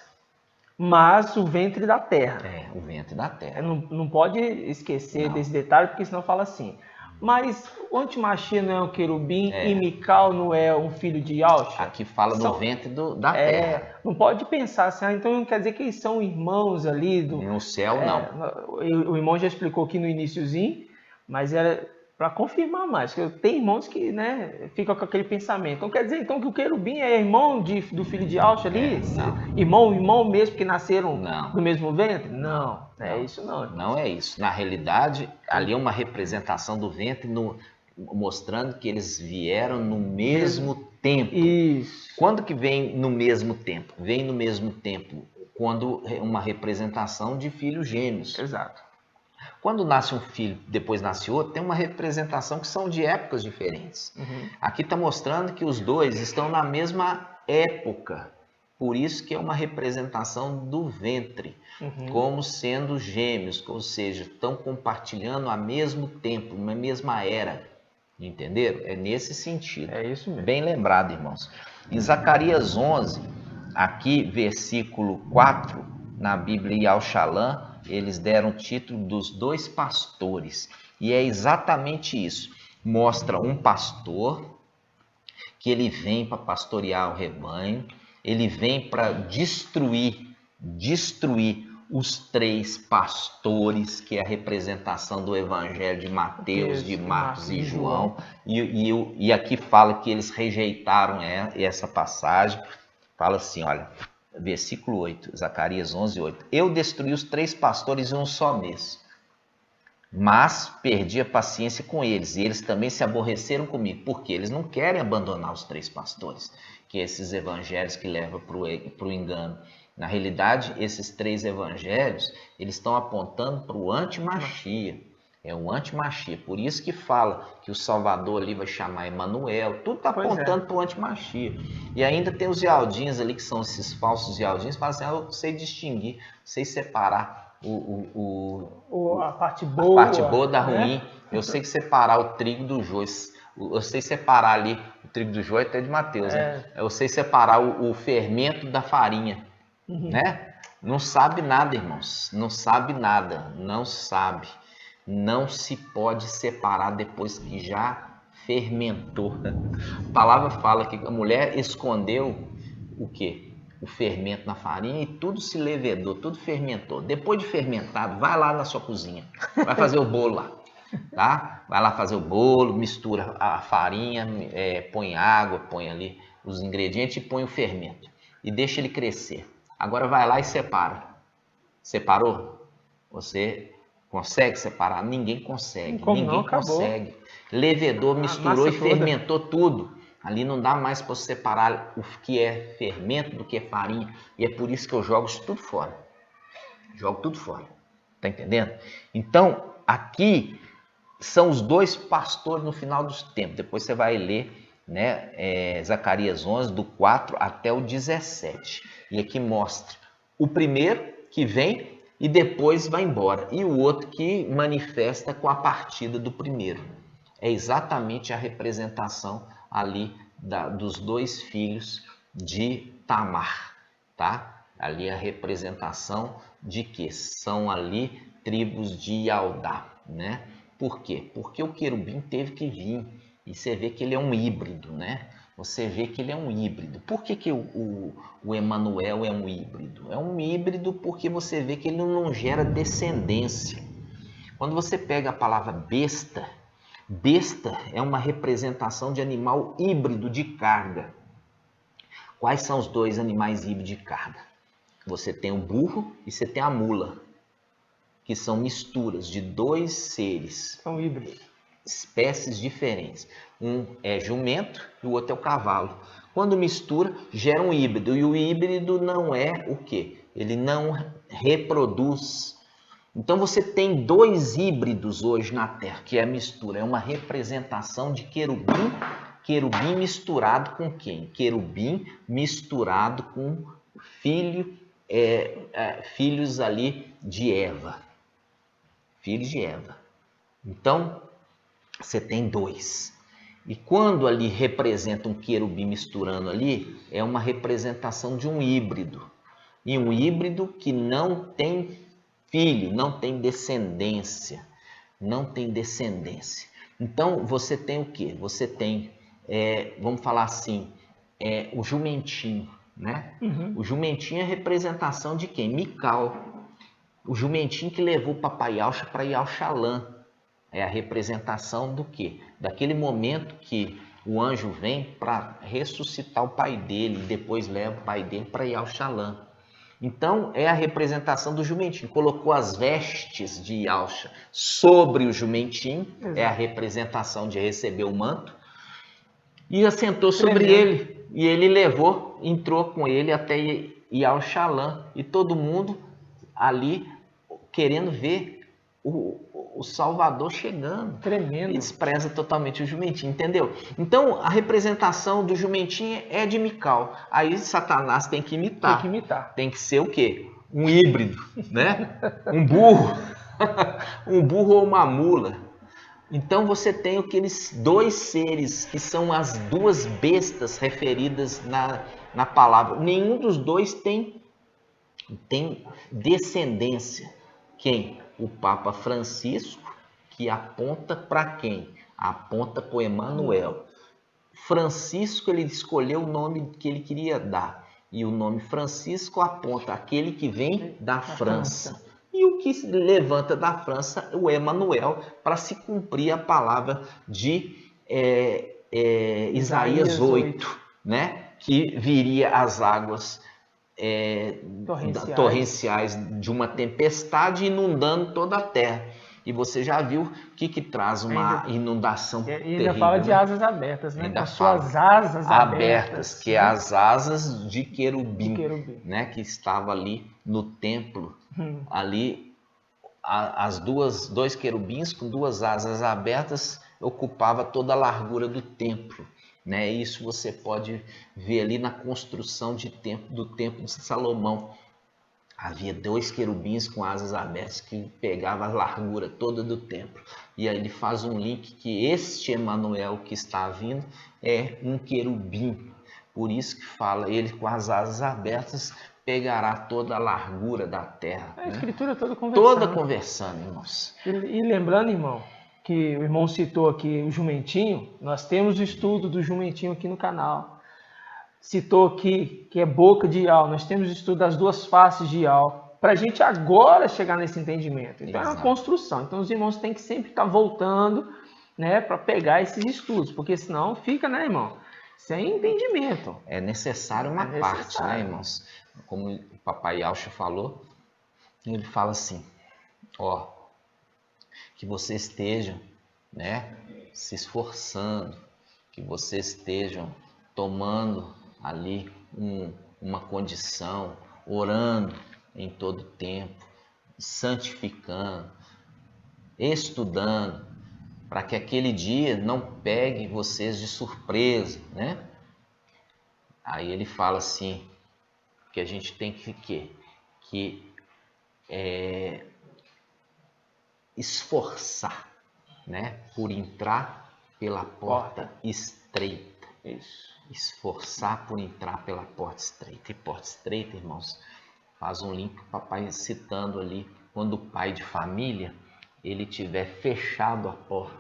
Mas o ventre da terra. O ventre da terra. Não pode esquecer desse detalhe, porque senão fala assim. Mas o Antimachia não é um querubim e Mical não é um filho de Yalcha? Aqui fala do ventre da terra. Não pode pensar assim, então não quer dizer que eles são irmãos ali No céu, não. O irmão já explicou aqui no iniciozinho, mas era para confirmar mais, que tem irmãos que, né, ficam com aquele pensamento. Então quer dizer então que o querubim é irmão do filho de Yalcha ali? Irmão mesmo que nasceram no mesmo ventre? Não, é isso não. Não é isso. Na realidade, ali é uma representação do ventre mostrando que eles vieram no mesmo tempo. Isso. Quando que vem no mesmo tempo? Vem no mesmo tempo quando é uma representação de filhos gêmeos. Exato. Quando nasce um filho, depois nasce outro, tem uma representação que são de épocas diferentes. Aqui está mostrando que os dois estão na mesma época. Por isso que é uma representação do ventre, como sendo gêmeos, ou seja, estão compartilhando ao mesmo tempo, uma mesma era. Entenderam? É nesse sentido. É isso mesmo. Bem lembrado, irmãos. Em Zacarias 11, aqui, versículo 4, na Bíblia Yal Shalom, eles deram o título dos dois pastores. E é exatamente isso. Mostra um pastor que ele vem para pastorear o rebanho, ele vem para destruir os três pastores, que é a representação do evangelho de Mateus, de Marcos e João. E aqui fala que eles rejeitaram essa passagem. Fala assim, olha, versículo 8, Zacarias 11, 8. Eu destruí os três pastores em um só mês, mas perdi a paciência com eles, e eles também se aborreceram comigo, porque eles não querem abandonar os três pastores, que esses evangelhos que levam para o engano. Na realidade, esses três evangelhos, eles estão apontando para o antimachia. É o antimachia. Por isso que fala que o Salvador ali vai chamar Emanuel. Tudo está apontando para o antimachia. E ainda tem os Yaldins ali, que são esses falsos Yaldins, que falam assim, eu sei distinguir, sei separar a parte boa da ruim. Eu sei separar o trigo do joio. Eu sei separar ali o trigo do joio, até de Mateus, né? Eu sei separar o fermento da farinha. Né? Não sabe nada, irmãos. Não sabe nada. Não sabe. Não se pode separar depois que já fermentou. A palavra fala que a mulher escondeu o quê? O fermento na farinha e tudo se levedou, tudo fermentou. Depois de fermentado, vai lá na sua cozinha. Vai fazer o bolo lá. Tá? Vai lá fazer o bolo, mistura a farinha, põe água, põe ali os ingredientes e põe o fermento. E deixa ele crescer. Agora vai lá e separa. Separou? Você consegue separar? Ninguém consegue. Ninguém consegue. Levedou, misturou e fermentou tudo. Ali não dá mais para separar o que é fermento do que é farinha. E é por isso que eu jogo isso tudo fora. Jogo tudo fora. Tá entendendo? Então, aqui são os dois pastores no final dos tempos. Depois você vai ler, né, Zacarias 11, do 4 até o 17. E aqui mostra o primeiro que vem e depois vai embora. E o outro que manifesta com a partida do primeiro. É exatamente a representação ali dos dois filhos de Tamar. Tá? Ali a representação de que são ali tribos de Yaldá, né? Por quê? Porque o querubim teve que vir. E você vê que ele é um híbrido, né? Você vê que ele é um híbrido. Por que o Emanuel é um híbrido? É um híbrido porque você vê que ele não gera descendência. Quando você pega a palavra besta, besta é uma representação de animal híbrido de carga. Quais são os dois animais híbridos de carga? Você tem o burro e você tem a mula, que são misturas de dois seres. São híbridos. Espécies diferentes. Um é jumento e o outro é o cavalo. Quando mistura, gera um híbrido. E o híbrido não é o quê? Ele não reproduz. Então você tem dois híbridos hoje na Terra, que é a mistura. É uma representação de querubim. Querubim misturado com quem? Querubim misturado com filhos ali de Eva. Filhos de Eva. Então, você tem dois. E quando ali representa um querubim misturando ali, é uma representação de um híbrido. E um híbrido que não tem filho, não tem descendência. Não tem descendência. Então, você tem o quê? Você tem, vamos falar assim, o jumentinho, né? O jumentinho é representação de quem? Mical. O jumentinho que levou o papai Yaucha para Yauxalã. É a representação do quê? Daquele momento que o anjo vem para ressuscitar o pai dele, e depois leva o pai dele para Yauxalã. Então, é a representação do jumentinho. Colocou as vestes de Yaucha sobre o jumentinho, é a representação de receber o manto, e assentou sobre ele. E ele levou, entrou com ele até Yauxalã. E todo mundo ali querendo ver o Salvador chegando. Tremendo. E despreza totalmente o jumentinho, entendeu? Então, a representação do jumentinho é de Mical. Aí Satanás tem que imitar. Tem que imitar. Tem que ser o quê? Um híbrido, né? Um burro. Um burro ou uma mula. Então você tem aqueles dois seres que são as duas bestas referidas na palavra. Nenhum dos dois tem descendência. Quem? O Papa Francisco, que aponta para quem? Aponta para o Emmanuel. Francisco, ele escolheu o nome que ele queria dar. E o nome Francisco aponta aquele que vem da França. E o que se levanta da França, o Emmanuel, para se cumprir a palavra de Isaías 8, né? Que viria as águas torrenciais de uma tempestade inundando toda a terra. E você já viu o que traz uma inundação terrível. E ainda fala de asas abertas, né? Ainda com suas asas abertas. Que é as asas de querubim, né? Que estava ali no templo. Ali, dois querubins com duas asas abertas ocupava toda a largura do templo. Né? Isso você pode ver ali na construção do templo de Salomão. Havia dois querubins com asas abertas que pegavam a largura toda do templo. E aí ele faz um link que este Emmanuel que está vindo é um querubim. Por isso que fala, ele com as asas abertas pegará toda a largura da terra. A escritura toda conversando. Toda conversando, irmãos. E lembrando, irmão, que o irmão citou aqui o jumentinho, nós temos o estudo do jumentinho aqui no canal. Citou aqui que é boca de Iau, nós temos o estudo das duas faces de Iau, para a gente agora chegar nesse entendimento. Então é uma construção, então os irmãos têm que sempre estar voltando, né, para pegar esses estudos, porque senão fica, né, irmão, sem entendimento. É necessário uma parte, né, irmãos? Como o papai Yaucha falou, ele fala assim, ó, que vocês estejam, né, se esforçando, que vocês estejam tomando ali uma condição, orando em todo tempo, santificando, estudando, para que aquele dia não pegue vocês de surpresa, né? Aí ele fala assim, que a gente tem que esforçar, né, por entrar pela porta estreita. Isso. Esforçar por entrar pela porta estreita. E porta estreita, irmãos, faz um link com o papai citando ali, quando o pai de família, ele tiver fechado a porta,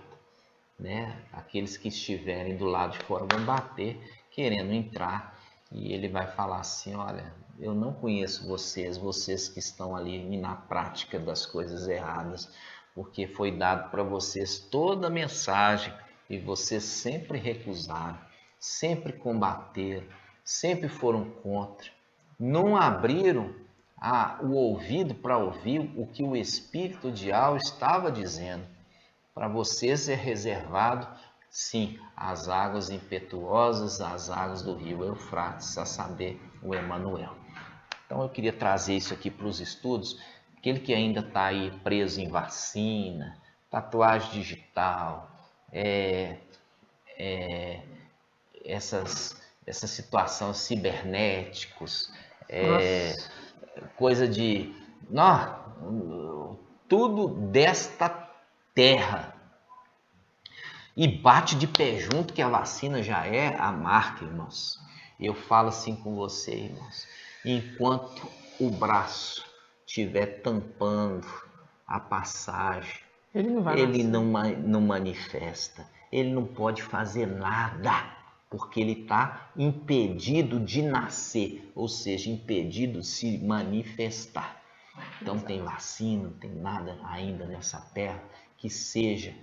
né? Aqueles que estiverem do lado de fora vão bater, querendo entrar, e ele vai falar assim, olha, eu não conheço vocês que estão ali na prática das coisas erradas, porque foi dado para vocês toda a mensagem e vocês sempre recusaram, sempre combateram, sempre foram contra, não abriram o ouvido para ouvir o que o Espírito de Iau estava dizendo. Para vocês é reservado, sim, as águas impetuosas, as águas do rio Eufrates, a saber, o Emmanuel. Então eu queria trazer isso aqui para os estudos. Aquele que ainda está aí preso em vacina, tatuagem digital, essas situações cibernéticos, coisa de... tudo desta terra. E bate de pé junto que a vacina já é a marca, irmãos. Eu falo assim com você, irmãos. Enquanto o braço estiver tampando a passagem, Ele não vai Ele nascer. não manifesta, ele não pode fazer nada, porque ele está impedido de nascer, ou seja, impedido de se manifestar. Então não tem vacina, não tem nada ainda nessa terra que seja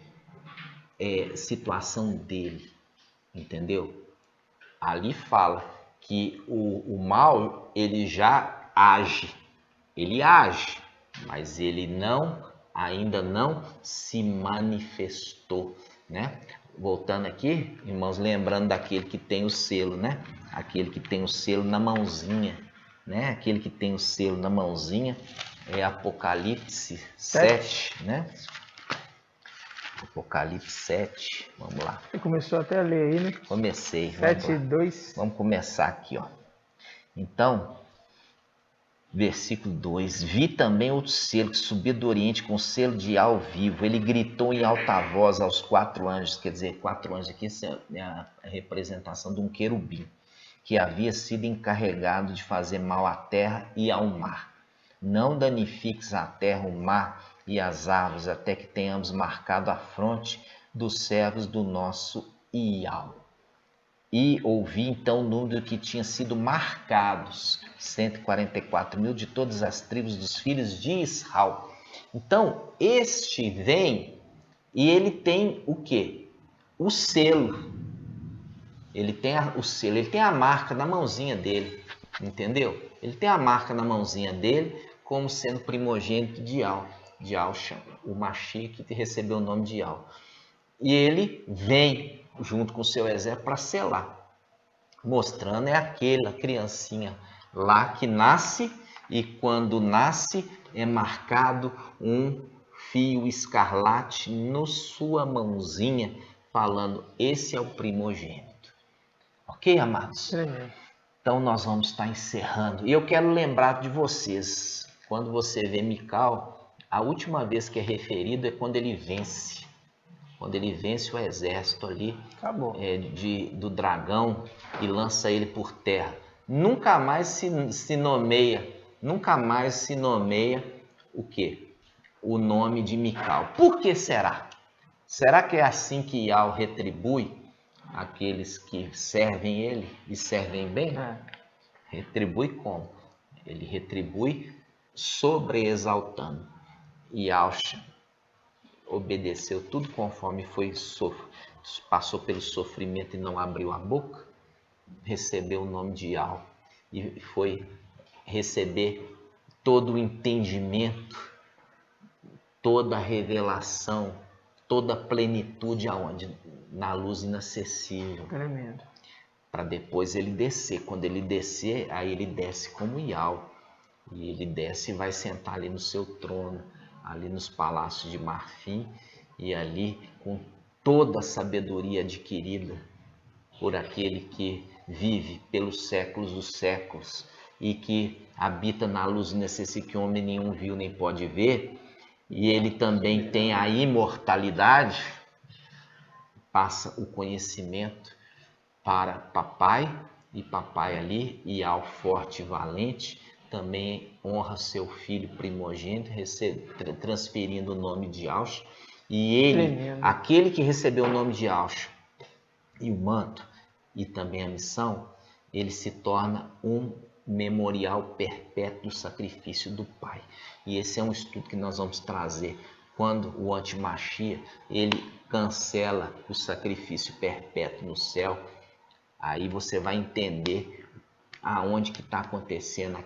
situação dele, entendeu? Ali fala que o mal ele já age, ele age, mas ele ainda não se manifestou, né? Voltando aqui, irmãos, lembrando daquele que tem o selo, né? Aquele que tem o selo na mãozinha, né? Aquele que tem o selo na mãozinha é Apocalipse 7, né? Apocalipse 7, vamos lá. Você começou até a ler aí, né? Comecei, 7:2. Vamos começar aqui, ó. Então, versículo 2: Vi também outro selo que subia do Oriente com o selo de ao vivo. Ele gritou em alta voz aos 4 anjos, quer dizer, 4 anjos aqui é a representação de um querubim, que havia sido encarregado de fazer mal à terra e ao mar. Não danifiques a terra, o mar e as árvores, até que tenhamos marcado a fronte dos servos do nosso Iau. E ouvi então o número que tinha sido marcados, 144.000 de todas as tribos dos filhos de Israel. Então, este vem e ele tem o quê? O selo. Ele tem o selo, ele tem a marca na mãozinha dele, entendeu? Ele tem a marca na mãozinha dele como sendo primogênito de Yahshua, o Mashiach que recebeu o nome de Yahweh. E ele vem junto com o seu exército para selar, mostrando aquela criancinha lá que nasce e quando nasce é marcado um fio escarlate na sua mãozinha, falando: esse é o primogênito. Ok, amados? Então nós vamos estar encerrando. E eu quero lembrar de vocês, quando você vê Mical, a última vez que é referido é quando ele vence. Quando ele vence o exército ali do dragão e lança ele por terra. Nunca mais se nomeia o quê? O nome de Mical. Por que será? Será que é assim que Yahweh retribui aqueles que servem ele e servem bem? Retribui como? Ele retribui sobreexaltando. Yahshua obedeceu tudo conforme passou pelo sofrimento e não abriu a boca, recebeu o nome de Yahweh e foi receber todo o entendimento, toda a revelação, toda a plenitude aonde? Na luz inacessível. Para depois ele descer. Quando ele descer, aí ele desce como Yahweh. E ele desce e vai sentar ali no seu trono, ali nos palácios de marfim, e ali com toda a sabedoria adquirida por aquele que vive pelos séculos dos séculos e que habita na luz inacessível que homem nenhum viu nem pode ver, e ele também tem a imortalidade, passa o conhecimento para papai, e papai ali, e ao forte e valente, também honra seu filho primogênito, transferindo o nome de Yahshua. E ele, aquele que recebeu o nome de Yahshua e o manto e também a missão, ele se torna um memorial perpétuo do sacrifício do Pai. E esse é um estudo que nós vamos trazer quando o Antimachia ele cancela o sacrifício perpétuo no céu. Aí você vai entender aonde que está acontecendo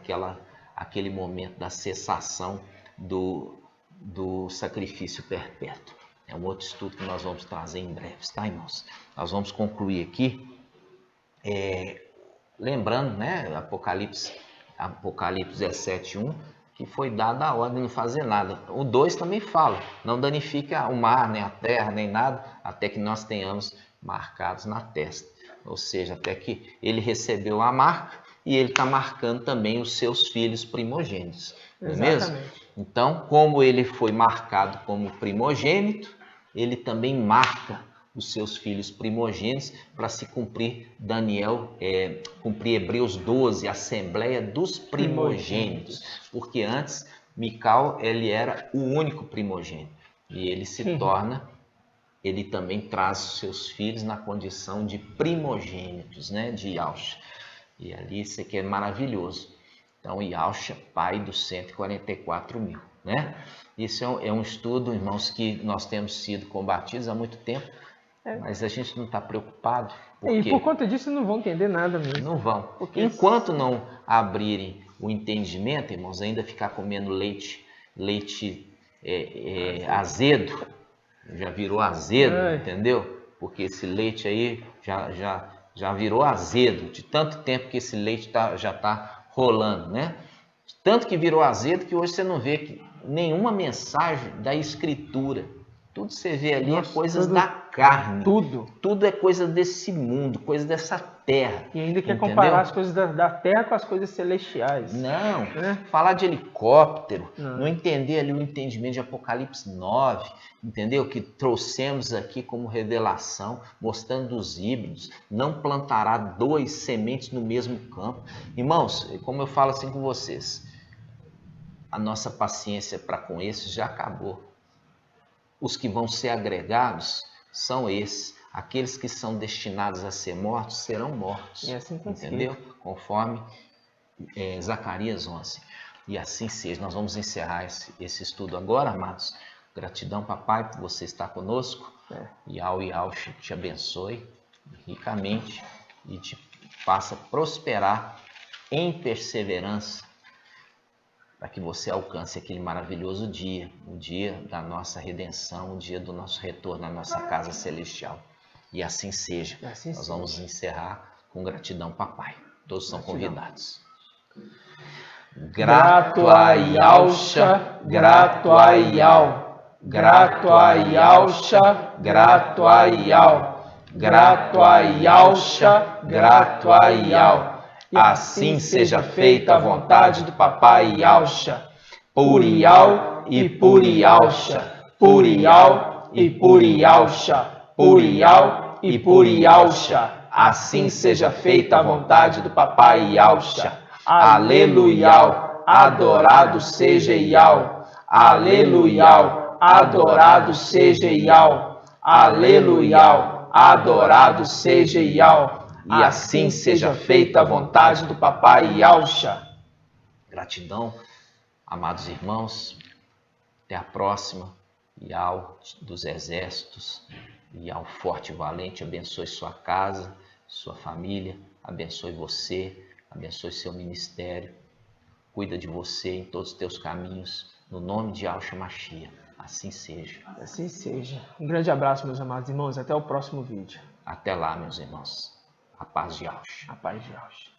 aquele momento da cessação do sacrifício perpétuo. É um outro estudo que nós vamos trazer em breve, tá, irmãos? Nós vamos concluir aqui, lembrando, né, Apocalipse 17:1, que foi dada a ordem de não fazer nada. O 2 também fala: não danifique o mar, nem a terra, nem nada, até que nós tenhamos marcados na testa. Ou seja, até que ele recebeu a marca e ele está marcando também os seus filhos primogênitos. Não é mesmo? Então, como ele foi marcado como primogênito, ele também marca os seus filhos primogênitos para se cumprir cumprir Hebreus 12, Assembleia dos Primogênitos. Porque antes, Mical, ele era o único primogênito. E ele se torna, ele também traz os seus filhos na condição de primogênitos, né, de Yahusha. E ali isso aqui é maravilhoso. Então, Yahusha, pai dos 144 mil, né? Isso é um estudo, irmãos, que nós temos sido combatidos há muito tempo, mas a gente não está preocupado. E por conta disso não vão entender nada mesmo. Não vão. Enquanto não abrirem o entendimento, irmãos, ainda ficar comendo leite azedo, já virou azedo, entendeu? Porque esse leite aí já virou azedo, de tanto tempo que esse leite já está rolando, né? Tanto que virou azedo que hoje você não vê nenhuma mensagem da Escritura. Tudo você vê ali é coisas da carne. Tudo é coisa desse mundo, coisa dessa terra. E ainda quer comparar as coisas da terra com as coisas celestiais. Não, falar de helicóptero, não entender ali o entendimento de Apocalipse 9, entendeu? Que trouxemos aqui como revelação, mostrando os híbridos, não plantará 2 sementes no mesmo campo. Irmãos, como eu falo assim com vocês, a nossa paciência para com esses já acabou. Os que vão ser agregados são esses. Aqueles que são destinados a ser mortos serão mortos. E assim entendeu? Conforme Zacarias 11. E assim seja. Nós vamos encerrar esse estudo agora, amados. Gratidão, papai, por você estar conosco. Yahusha te abençoe ricamente e te faça prosperar em perseverança, para que você alcance aquele maravilhoso dia, o dia da nossa redenção, o dia do nosso retorno à nossa casa celestial. E assim seja. Nós vamos encerrar com gratidão, papai. Todos são convidados. Grato a Yahusha, grato a Yah. Grato a Yahusha, grato a Yah. Grato a Yahusha, grato a Yah. Assim seja feita a vontade do papai Yahusha, por Yah e por Yahusha, por Yah e por Yahusha, por Yah e por Yahusha. Assim seja feita a vontade do papai Yahusha. Aleluia, adorado seja Yah. Aleluia, adorado seja Yah. Aleluia, adorado seja Yah. E assim seja feita a vontade do papai Yahusha. Gratidão, amados irmãos. Até a próxima. Yah dos exércitos, Yah forte e valente, abençoe sua casa, sua família, abençoe você, abençoe seu ministério, cuida de você em todos os teus caminhos, no nome de Yahusha Mashiach. Assim seja. Assim seja. Um grande abraço, meus amados irmãos. Até o próximo vídeo. Até lá, meus irmãos. A paz de Yahusha. A paz de Yahusha.